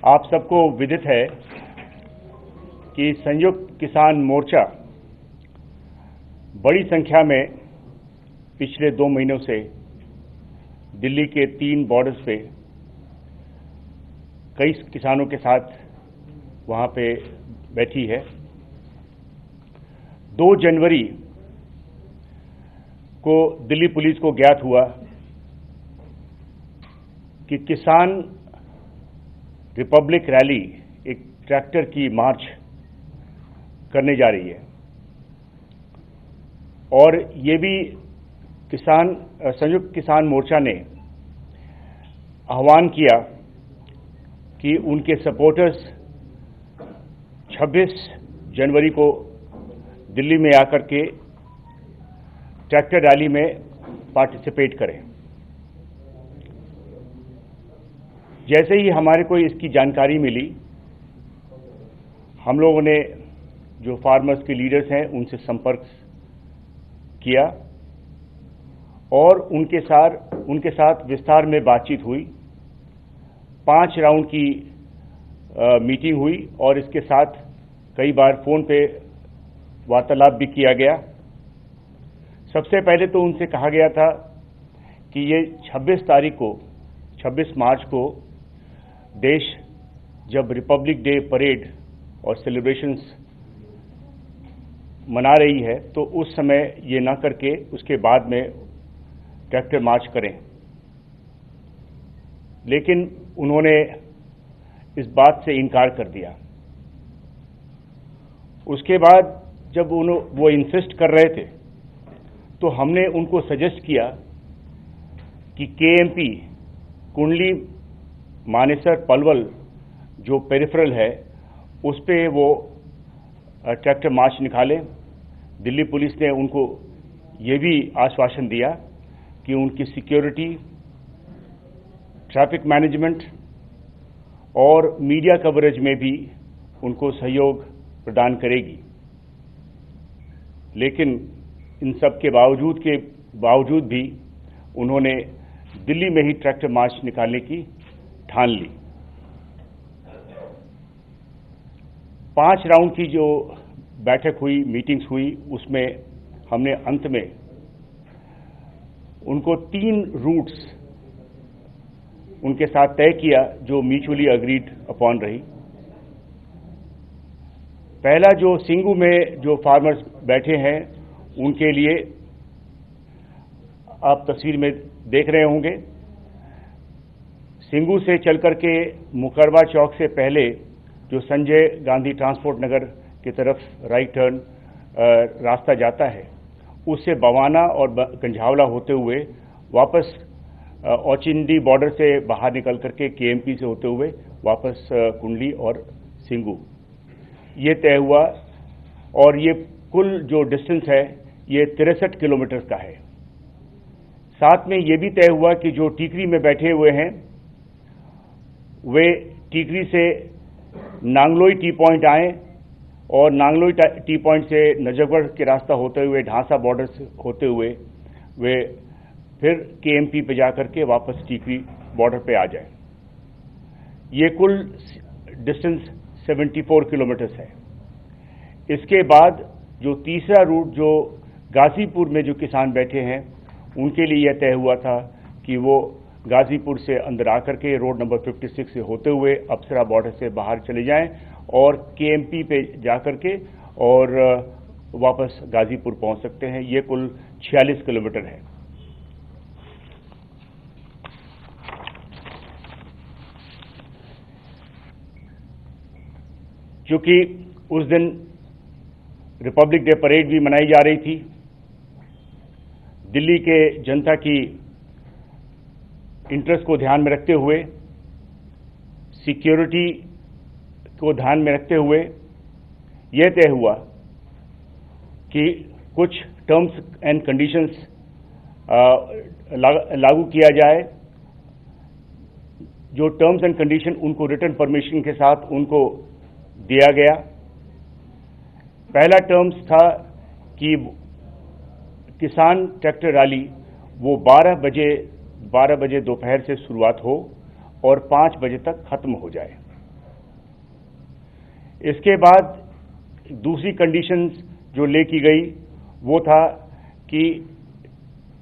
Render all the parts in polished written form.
आप सबको विदित है कि संयुक्त किसान मोर्चा बड़ी संख्या में पिछले 2 महीनों से दिल्ली के 3 बॉर्डर्स पे कई किसानों के साथ वहां पे बैठी है। 2 जनवरी को दिल्ली पुलिस को ज्ञात हुआ कि किसान रिपब्लिक रैली एक ट्रैक्टर की मार्च करने जा रही है और ये भी संयुक्त किसान मोर्चा ने आह्वान किया कि उनके सपोर्टर्स 26 जनवरी को दिल्ली में आकर के ट्रैक्टर रैली में पार्टिसिपेट करें। जैसे ही हमारे को इसकी जानकारी मिली, हम लोगों ने जो फार्मर्स के लीडर्स हैं उनसे संपर्क किया और उनके साथ विस्तार में बातचीत हुई। 5 राउंड की मीटिंग हुई और इसके साथ कई बार फोन पे वार्तालाप भी किया गया। सबसे पहले तो उनसे कहा गया था कि ये 26 मार्च को देश जब रिपब्लिक डे परेड और सेलिब्रेशंस मना रही है तो उस समय ये ना करके उसके बाद में ट्रैक्टर मार्च करें, लेकिन उन्होंने इस बात से इनकार कर दिया। उसके बाद जब वो इंसिस्ट कर रहे थे तो हमने उनको सजेस्ट किया कि केएमपी कुंडली मानेसर पलवल जो पेरिफेरल है उस पे वो ट्रैक्टर मार्च निकालें। दिल्ली पुलिस ने उनको ये भी आश्वासन दिया कि उनकी सिक्योरिटी, ट्रैफिक मैनेजमेंट और मीडिया कवरेज में भी उनको सहयोग प्रदान करेगी। लेकिन इन सब के बावजूद भी उन्होंने दिल्ली में ही ट्रैक्टर मार्च निकालने की ठान ली। 5 राउंड की जो बैठक हुई, मीटिंग्स हुई, उसमें हमने अंत में उनको 3 रूट्स उनके साथ तय किया जो म्यूचुअली अग्रीड अपॉन रही। पहला जो सिंगू में जो फार्मर्स बैठे हैं उनके लिए आप तस्वीर में देख रहे होंगे, सिंगू से चल करके मुकरबा चौक से पहले जो संजय गांधी ट्रांसपोर्ट नगर की तरफ राइट टर्न रास्ता जाता है, उससे बवाना और गंझावला होते हुए वापस औचिंडी बॉर्डर से बाहर निकल करके केएमपी से होते हुए वापस कुंडली और सिंगू ये तय हुआ। और ये कुल जो डिस्टेंस है ये 63 किलोमीटर का है। साथ में ये भी तय हुआ कि जो टीकरी में बैठे हुए हैं वे टीकरी से नांगलोई टी पॉइंट आए और नांगलोई टी पॉइंट से नजफगढ़ के रास्ता होते हुए ढांसा बॉर्डर से होते हुए वे फिर केएमपी पे जाकर के वापस टीकरी बॉर्डर पे आ जाए। ये कुल डिस्टेंस 74 किलोमीटर है। इसके बाद जो तीसरा रूट जो गाजीपुर में जो किसान बैठे हैं उनके लिए यह तय हुआ था कि वो गाजीपुर से अंदर आकर के रोड नंबर 56 से होते हुए अप्सरा बॉर्डर से बाहर चले जाएं और केएमपी पे जाकर के और वापस गाजीपुर पहुंच सकते हैं। ये कुल 46 किलोमीटर है। क्योंकि उस दिन रिपब्लिक डे परेड भी मनाई जा रही थी, दिल्ली के जनता की इंटरेस्ट को ध्यान में रखते हुए, सिक्योरिटी को ध्यान में रखते हुए यह तय हुआ कि कुछ टर्म्स एंड कंडीशंस लागू किया जाए। जो टर्म्स एंड कंडीशन उनको रिटर्न परमिशन के साथ उनको दिया गया। पहला टर्म्स था कि किसान ट्रैक्टर रैली वो 12 बजे दोपहर से शुरुआत हो और 5 बजे तक खत्म हो जाए। इसके बाद दूसरी कंडीशन जो ले की गई वो था कि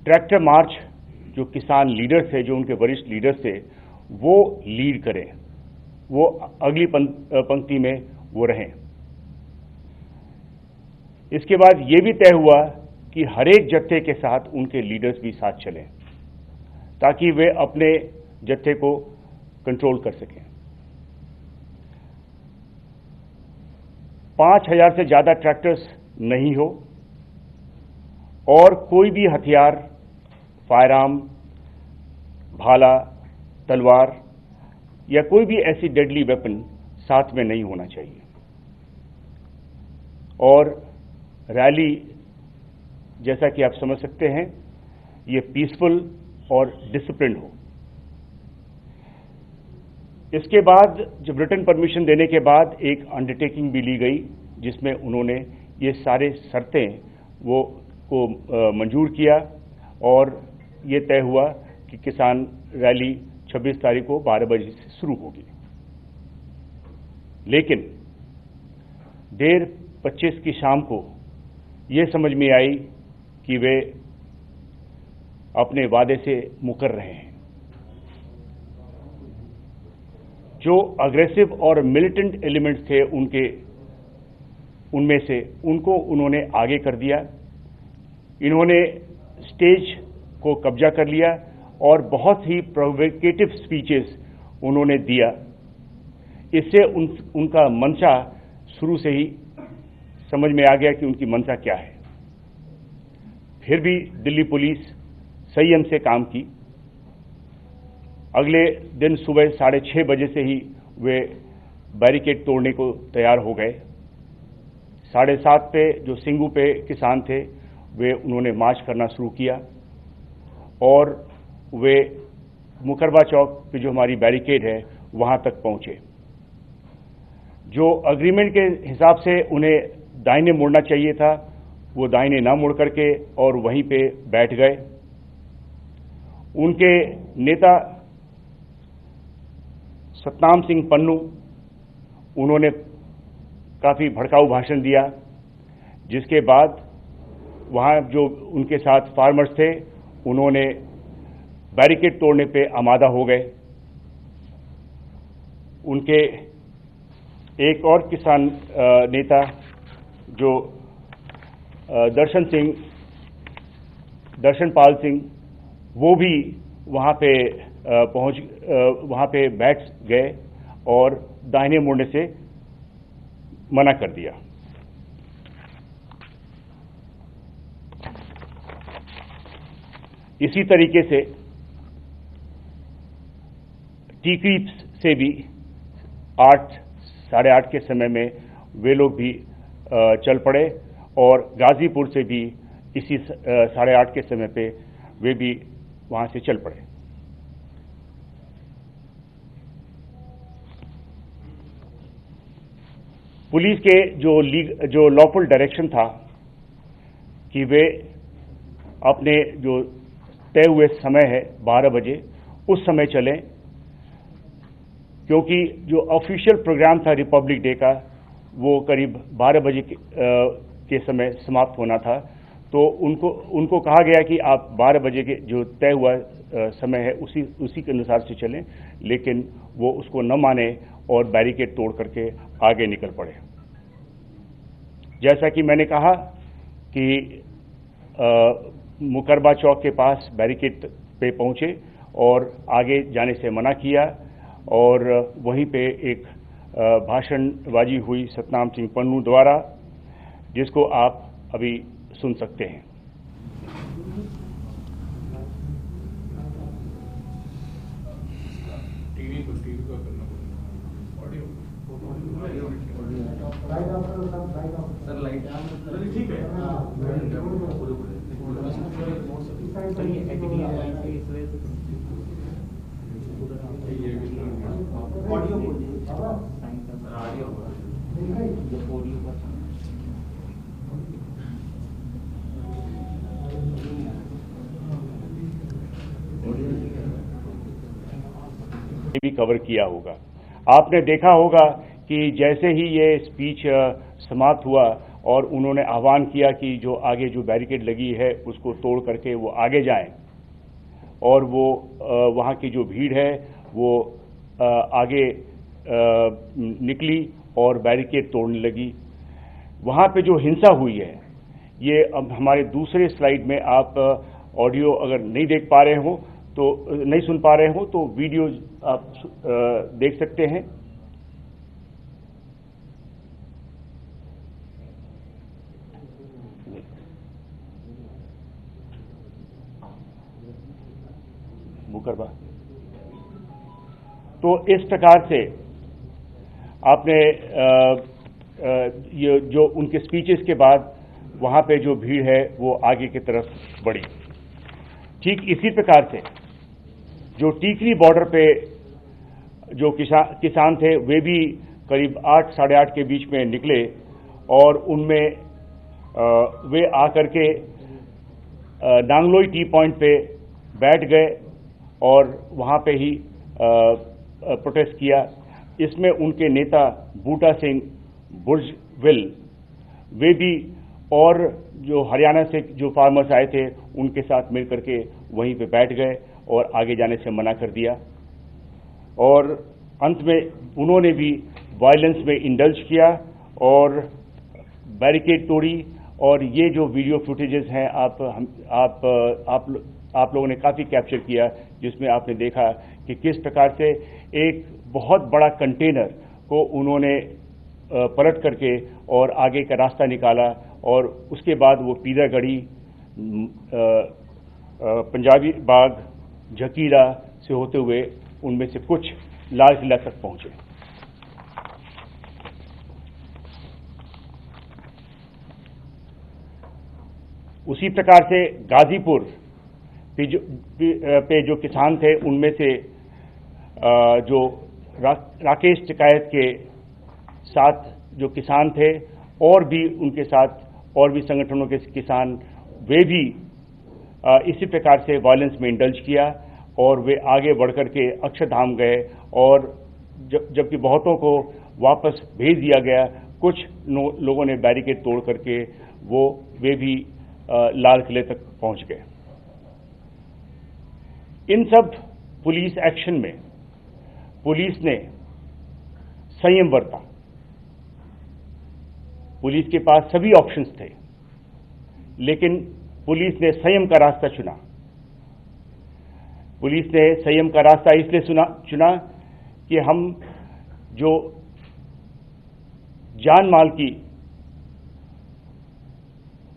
ट्रैक्टर मार्च जो किसान लीडर्स थे, जो उनके वरिष्ठ लीडर्स थे, वो लीड करें, वो अगली पंक्ति में वो रहें। इसके बाद ये भी तय हुआ कि हर एक जत्थे के साथ उनके लीडर्स भी साथ चलें ताकि वे अपने जत्थे को कंट्रोल कर सकें। 5000 से ज्यादा ट्रैक्टर्स नहीं हो और कोई भी हथियार, फायरआर्म, भाला, तलवार या कोई भी ऐसी डेडली वेपन साथ में नहीं होना चाहिए और रैली, जैसा कि आप समझ सकते हैं, ये पीसफुल और डिसिप्लिन हो। इसके बाद जब रिटन परमिशन देने के बाद एक अंडरटेकिंग भी ली गई जिसमें उन्होंने ये सारे शर्तें वो को मंजूर किया और ये तय हुआ कि किसान रैली 26 तारीख को 12 बजे से शुरू होगी। लेकिन देर 25 की शाम को ये समझ में आई कि वे अपने वादे से मुकर रहे हैं। जो अग्रेसिव और मिलिटेंट एलिमेंट्स थे उनमें से उनको उन्होंने आगे कर दिया। इन्होंने स्टेज को कब्जा कर लिया और बहुत ही प्रोवोकेटिव स्पीचेस उन्होंने दिया। इससे उनका मंशा शुरू से ही समझ में आ गया कि उनकी मंशा क्या है। फिर भी दिल्ली पुलिस संयम से काम की। अगले दिन सुबह 6:30 बजे से ही वे बैरिकेड तोड़ने को तैयार हो गए। 7:30 पे जो सिंगू पे किसान थे वे उन्होंने मार्च करना शुरू किया और वे मुकरबा चौक पे जो हमारी बैरिकेड है वहां तक पहुंचे। जो अग्रीमेंट के हिसाब से उन्हें दाहिने मुड़ना चाहिए था वो दाहिने ना मुड़ करके और वहीं पे बैठ गए। उनके नेता सतनाम सिंह पन्नू, उन्होंने काफी भड़काऊ भाषण दिया, जिसके बाद वहां जो उनके साथ फार्मर्स थे उन्होंने बैरिकेड तोड़ने पे आमादा हो गए। उनके एक और किसान नेता जो दर्शनपाल सिंह, वो भी वहां पे बैठ गए और दाहिने मुड़ने से मना कर दिया। इसी तरीके से टीकरी से भी 8, साढ़े 8 के समय में वे लोग भी चल पड़े और गाजीपुर से भी इसी 8:30 के समय पे वे भी वहां से चल पड़े। पुलिस के जो लॉफुल डायरेक्शन था कि वे अपने जो तय हुए समय है 12 बजे उस समय चलें, क्योंकि जो ऑफिशियल प्रोग्राम था रिपब्लिक डे का वो करीब 12 बजे के समय समाप्त होना था। तो उनको कहा गया कि आप 12 बजे के जो तय हुआ समय है उसी के अनुसार से चलें, लेकिन वो उसको न माने और बैरिकेड तोड़ करके आगे निकल पड़े। जैसा कि मैंने कहा कि मुकरबा चौक के पास बैरिकेड पे पहुंचे और आगे जाने से मना किया और वहीं पे एक भाषणबाजी हुई सतनाम सिंह पन्नू द्वारा, जिसको आप अभी सुन सकते हैं। सर लाइट ठीक है। भी कवर किया होगा। आपने देखा होगा कि जैसे ही ये स्पीच समाप्त हुआ और उन्होंने आह्वान किया कि जो आगे जो बैरिकेड लगी है उसको तोड़ करके वो आगे जाएं, और वो वहाँ की जो भीड़ है वो आगे निकली और बैरिकेड तोड़ने लगी। वहाँ पे जो हिंसा हुई है, ये अब हमारे दूसरे स्लाइड में आप ऑडियो अगर नहीं देख पा रहे हो तो नहीं सुन पा रहे हो तो वीडियो आप देख सकते हैं। मुकरबा। तो इस प्रकार से आपने ये जो उनके स्पीचेस के बाद वहाँ पे जो भीड़ है वो आगे की तरफ बढ़ी। ठीक इसी प्रकार से जो टीकरी बॉर्डर पे जो किसान थे वे भी करीब 8 साढ़े 8 के बीच में निकले और उनमें वे आकर के नांगलोई टी पॉइंट पे बैठ गए और वहाँ पे ही प्रोटेस्ट किया। इसमें उनके नेता बूटा सिंह बुर्जविल वे भी और जो हरियाणा से जो फार्मर्स आए थे उनके साथ मिलकर के वहीं पे बैठ गए और आगे जाने से मना कर दिया, और अंत में उन्होंने भी वायलेंस में इंडल्ज किया और बैरिकेड तोड़ी। और ये जो वीडियो फुटेजेस हैं आप लोगों ने काफ़ी कैप्चर किया, जिसमें आपने देखा कि किस प्रकार से एक बहुत बड़ा कंटेनर को उन्होंने पलट करके और आगे का रास्ता निकाला, और उसके बाद वो पीरागढ़ी, पंजाबी बाग, झकीरा से होते हुए उनमें से कुछ लाल किला तक पहुंचे। उसी प्रकार से गाजीपुर पे जो किसान थे उनमें से जो राकेश टिकायत के साथ जो किसान थे और भी उनके साथ और भी संगठनों के किसान, वे भी इसी प्रकार से वायलेंस में इंडल्ज किया और वे आगे बढ़कर के अक्षरधाम गए, और जबकि बहुतों को वापस भेज दिया गया, कुछ लोगों ने बैरिकेड तोड़ करके वे भी लाल किले तक पहुंच गए। इन सब पुलिस एक्शन में पुलिस ने संयम बरता। पुलिस के पास सभी ऑप्शंस थे, लेकिन पुलिस ने संयम का रास्ता चुना। पुलिस ने संयम का रास्ता इसलिए चुना कि हम जो जान माल की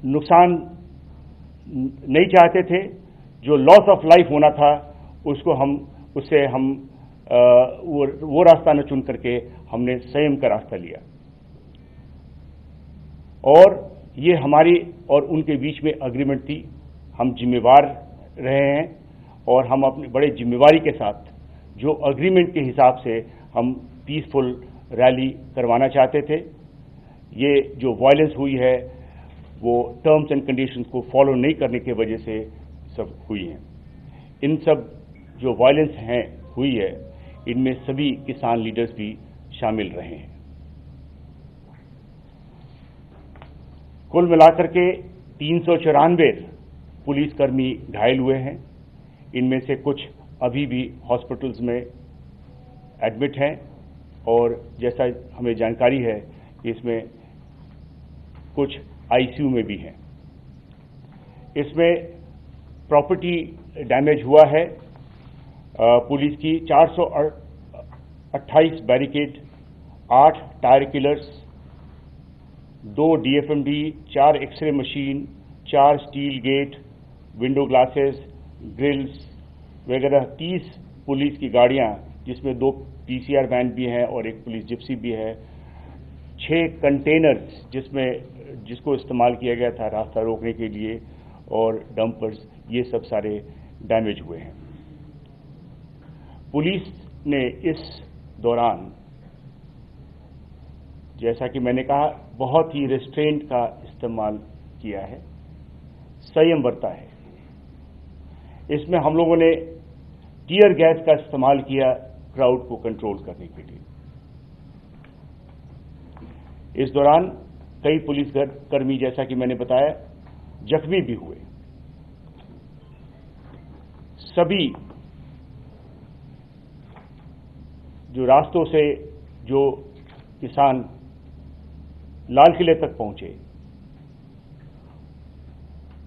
नुकसान नहीं चाहते थे, जो लॉस ऑफ लाइफ होना था उससे हम वो रास्ता न चुन करके हमने संयम का रास्ता लिया, और ये हमारी और उनके बीच में अग्रीमेंट थी। हम जिम्मेवार रहे हैं और हम अपनी बड़े जिम्मेवारी के साथ जो अग्रीमेंट के हिसाब से हम पीसफुल रैली करवाना चाहते थे। ये जो वायलेंस हुई है वो टर्म्स एंड कंडीशंस को फॉलो नहीं करने की वजह से सब हुई हैं। इन सब जो वायलेंस हुई है इनमें सभी किसान लीडर्स भी शामिल रहे हैं। कुल मिलाकर के 394 पुलिसकर्मी घायल हुए हैं। इनमें से कुछ अभी भी हॉस्पिटल्स में एडमिट हैं, और जैसा हमें जानकारी है इसमें कुछ आईसीयू में भी हैं। इसमें प्रॉपर्टी डैमेज हुआ है पुलिस की 428 barricade, 8 tyre killers, 2 DFMD, 4 X-ray machine, 4 steel gate, window glasses, grills वगैरह, 30 पुलिस की गाड़ियां जिसमें 2 PCR वैन भी हैं और 1 पुलिस जिप्सी भी है, 6 कंटेनर्स जिसको इस्तेमाल किया गया था रास्ता रोकने के लिए, और डंपर्स, ये सब सारे डैमेज हुए हैं। पुलिस ने इस दौरान, जैसा कि मैंने कहा, बहुत ही रेस्ट्रेंट का इस्तेमाल किया है, संयम बरता है। इसमें हम लोगों ने टीयर गैस का इस्तेमाल किया क्राउड को कंट्रोल करने के लिए। इस दौरान कई पुलिस कर्मी, जैसा कि मैंने बताया, जख्मी भी हुए। सभी जो रास्तों से जो किसान लाल किले तक पहुंचे,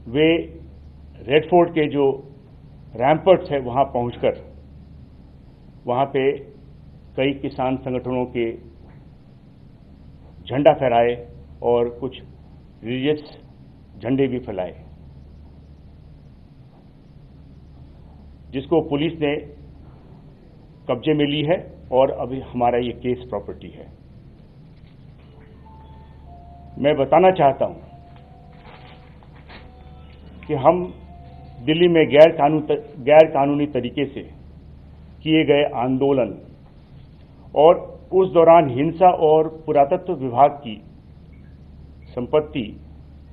वे रेड फोर्ट के जो रैम्पर्ट्स है वहां पहुंचकर वहां पे कई किसान संगठनों के झंडा फहराए और कुछ रिलीजियस झंडे भी फैलाए, जिसको पुलिस ने कब्जे में ली है और अभी हमारा ये केस प्रॉपर्टी है। मैं बताना चाहता हूं कि हम दिल्ली में गैर कानूनी तरीके से किए गए आंदोलन और उस दौरान हिंसा और पुरातत्व विभाग की संपत्ति,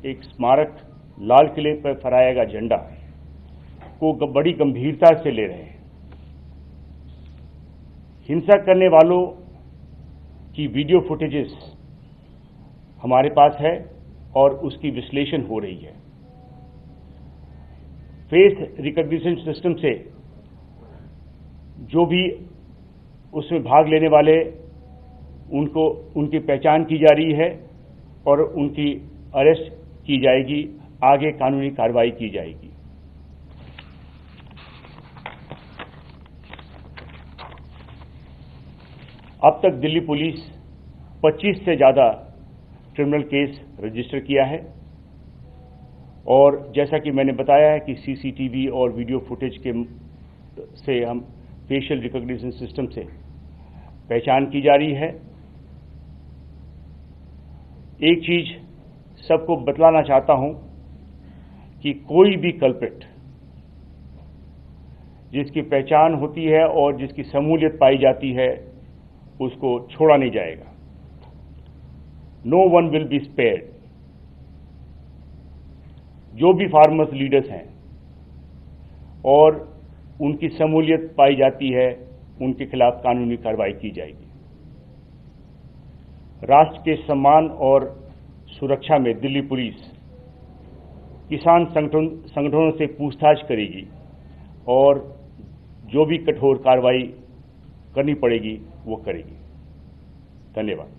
एक स्मारक लाल किले पर फहराया गया झंडा को बड़ी गंभीरता से ले रहे हैं। हिंसा करने वालों की वीडियो फुटेजेस हमारे पास है और उसकी विश्लेषण हो रही है। फेस रिकॉग्निशन सिस्टम से जो भी उसमें भाग लेने वाले उनकी पहचान की जा रही है और उनकी अरेस्ट की जाएगी, आगे कानूनी कार्रवाई की जाएगी। अब तक दिल्ली पुलिस 25 से ज्यादा क्रिमिनल केस रजिस्टर किया है और जैसा कि मैंने बताया है कि सीसीटीवी और वीडियो फुटेज से हम फेशियल रिकॉग्निशन सिस्टम से पहचान की जा रही है। एक चीज सबको बतलाना चाहता हूं कि कोई भी कल्प्रिट जिसकी पहचान होती है और जिसकी शमूलियत पाई जाती है, उसको छोड़ा नहीं जाएगा। No one will be spared. जो भी फार्मर्स लीडर्स हैं और उनकी शमूलियत पाई जाती है, उनके खिलाफ कानूनी कार्रवाई की जाएगी। राष्ट्र के सम्मान और सुरक्षा में दिल्ली पुलिस किसान संगठनों से पूछताछ करेगी और जो भी कठोर कार्रवाई करनी पड़ेगी वो करेगी। धन्यवाद।